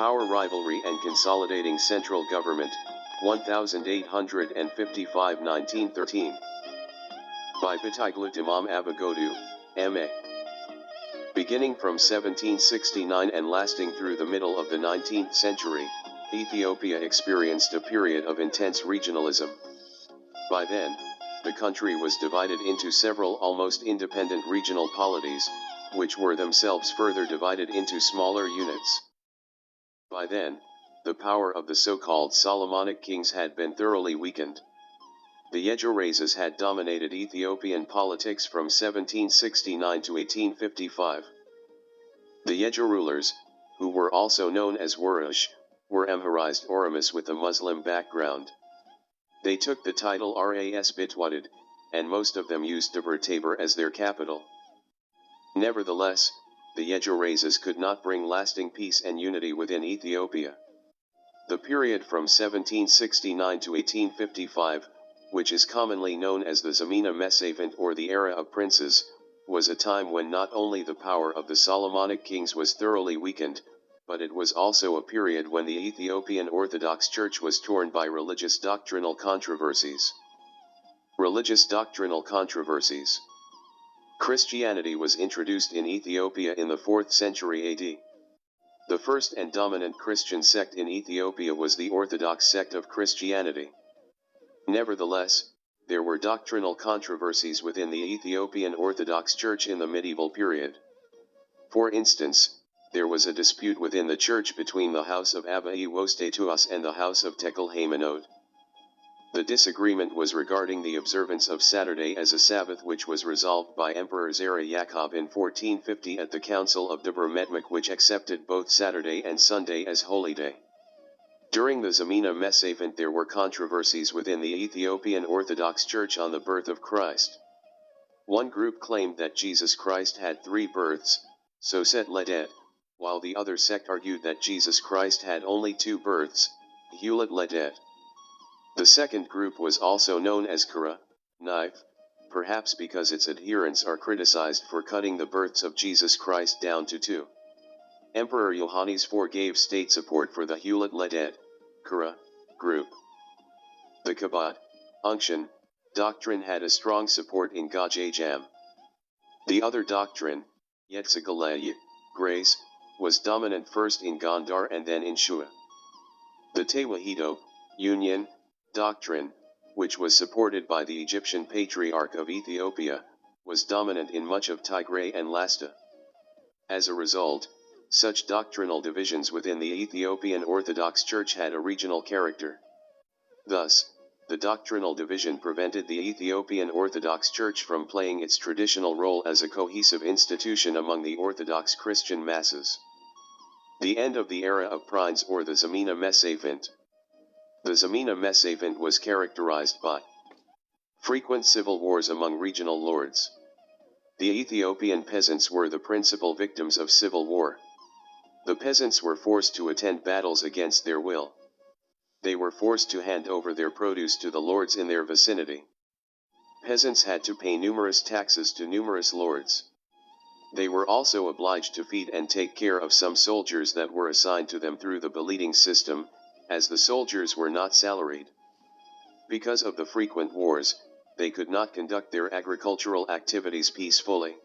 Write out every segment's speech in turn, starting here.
Power rivalry and consolidating central government, 1855–1913. By Batayglu Imam Abagodu, M.A. Beginning from 1769 and lasting through the middle of the 19th century, Ethiopia experienced a period of intense regionalism. By then, the country was divided into several almost independent regional polities, which were themselves further divided into smaller units. By then, the power of the so-called Solomonic kings had been thoroughly weakened. The Rivalries had dominated Ethiopian politics from 1769 to 1855. The Rivalry rulers, who were also known as Warash, were Amharized Oromus with a Muslim background. They took the title Ras Bitwadid, and most of them used Debre Tabor as their capital. Nevertheless, the Rivalries could not bring lasting peace and unity within Ethiopia. The period from 1769 to 1855, which is commonly known as the Zemina Mesafint or the Era of Princes, was a time when not only the power of the Solomonic kings was thoroughly weakened, but it was also a period when the Ethiopian Orthodox Church was torn by religious doctrinal controversies. Religious doctrinal controversies. Christianity was introduced in Ethiopia in the 4th century AD. The first and dominant Christian sect in Ethiopia was the Orthodox sect of Christianity. Nevertheless, there were doctrinal controversies within the Ethiopian Orthodox Church in the medieval period. For instance, there was a dispute within the church between the house of Abba Iwostetuas and the house of Tekel Haymanot. The disagreement was regarding the observance of Saturday as a Sabbath, which was resolved by Emperor Zara Yaakov in 1450 at the Council of Debre Metmek, which accepted both Saturday and Sunday as holy day. During the Zemina Mesafint there were controversies within the Ethiopian Orthodox Church on the birth of Christ. One group claimed that Jesus Christ had 3 births, Soset Ledet, while the other sect argued that Jesus Christ had only 2 births, Hewlet Ledet. The second group was also known as Kara, knife, perhaps because its adherents are criticized for cutting the births of Jesus Christ down to 2. Emperor Yohannes IV gave state support for the Hewlet Ledet, Kara, group. The Kabbat, unction, doctrine had a strong support in Gajajam. The other doctrine, Yetzigalaye, grace, was dominant first in Gondar and then in Shua. The Tewahedo, union, doctrine, which was supported by the Egyptian Patriarch of Ethiopia, was dominant in much of Tigray and Lasta. As a result, such doctrinal divisions within the Ethiopian Orthodox Church had a regional character. Thus, the doctrinal division prevented the Ethiopian Orthodox Church from playing its traditional role as a cohesive institution among the Orthodox Christian masses. The end of the era of Prince or the Zemina Mesafint. The Zemina Mesafint was characterized by frequent civil wars among regional lords. The Ethiopian peasants were the principal victims of civil war. The peasants were forced to attend battles against their will. They were forced to hand over their produce to the lords in their vicinity. Peasants had to pay numerous taxes to numerous lords. They were also obliged to feed and take care of some soldiers that were assigned to them through the beleading system, as the soldiers were not salaried. Because of the frequent wars, they could not conduct their agricultural activities peacefully.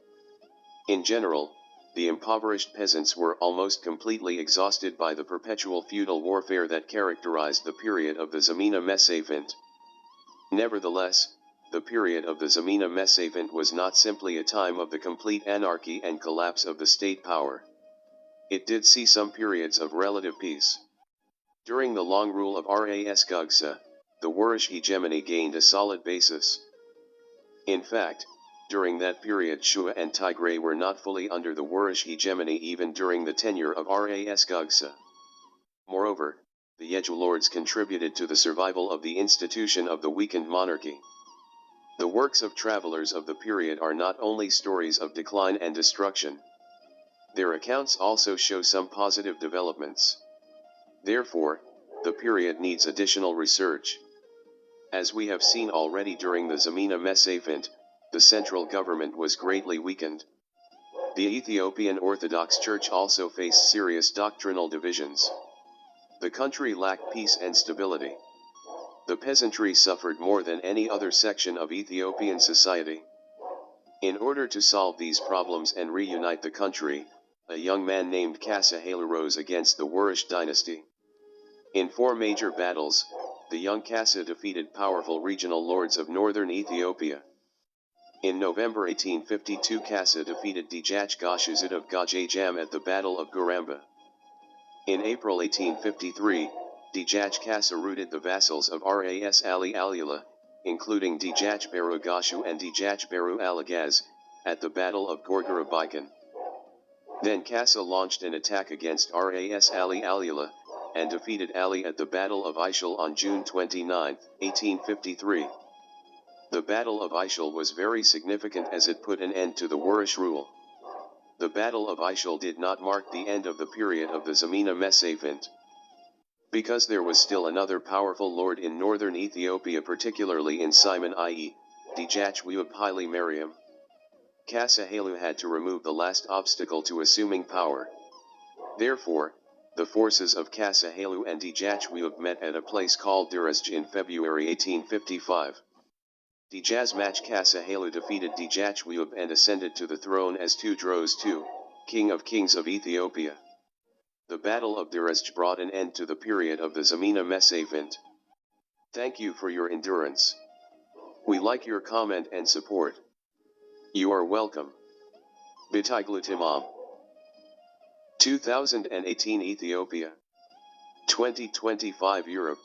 In general, the impoverished peasants were almost completely exhausted by the perpetual feudal warfare that characterized the period of the Zemina Mesafint. Nevertheless, the period of the Zemina Mesafint was not simply a time of the complete anarchy and collapse of the state power. It did see some periods of relative peace. During the long rule of Ras Gugsa, the Warish hegemony gained a solid basis. In fact, during that period Shua and Tigray were not fully under the Warish hegemony even during the tenure of Ras Gugsa. Moreover, the Rivalries lords contributed to the survival of the institution of the weakened monarchy. The works of travelers of the period are not only stories of decline and destruction. Their accounts also show some positive developments. Therefore, the period needs additional research. As we have seen already during the Zemina Mesafint, the central government was greatly weakened. The Ethiopian Orthodox Church also faced serious doctrinal divisions. The country lacked peace and stability. The peasantry suffered more than any other section of Ethiopian society. In order to solve these problems and reunite the country, a young man named Kasa Haile rose against the Warish dynasty. In 4 major battles, the young Kasa defeated powerful regional lords of northern Ethiopia. In November 1852, Kasa defeated Djach Gashuzit of Gajajam at the Battle of Garamba. In April 1853, Djach Kasa routed the vassals of Ras Ali Alula, including Djach Beru Gashu and Djach Beru Alagaz, at the Battle of Gorgarabikan. Then Kasa launched an attack against Ras Ali Alula, and defeated Ali at the Battle of Ishal on June 29, 1853. The Battle of Ishal was very significant as it put an end to the Warish rule. The Battle of Ishal did not mark the end of the period of the Zamina Mesafint. Because there was still another powerful lord in northern Ethiopia, particularly in Simon, i.e., Djach Wiub Haile Mariam. Kasa Haile had to remove the last obstacle to assuming power. Therefore, the forces of Kasa Haile and Djach Wiub met at a place called Dirazj in February 1855. Djazmach Kasa Haile defeated Djach Wiub and ascended to the throne as Tudros II, King of Kings of Ethiopia. The Battle of Dirazj brought an end to the period of the Zamina Mesafint. Thank you for your endurance. We like your comment and support. You are welcome. Bitaglutimam. 2018 Ethiopia. 2025 Europe.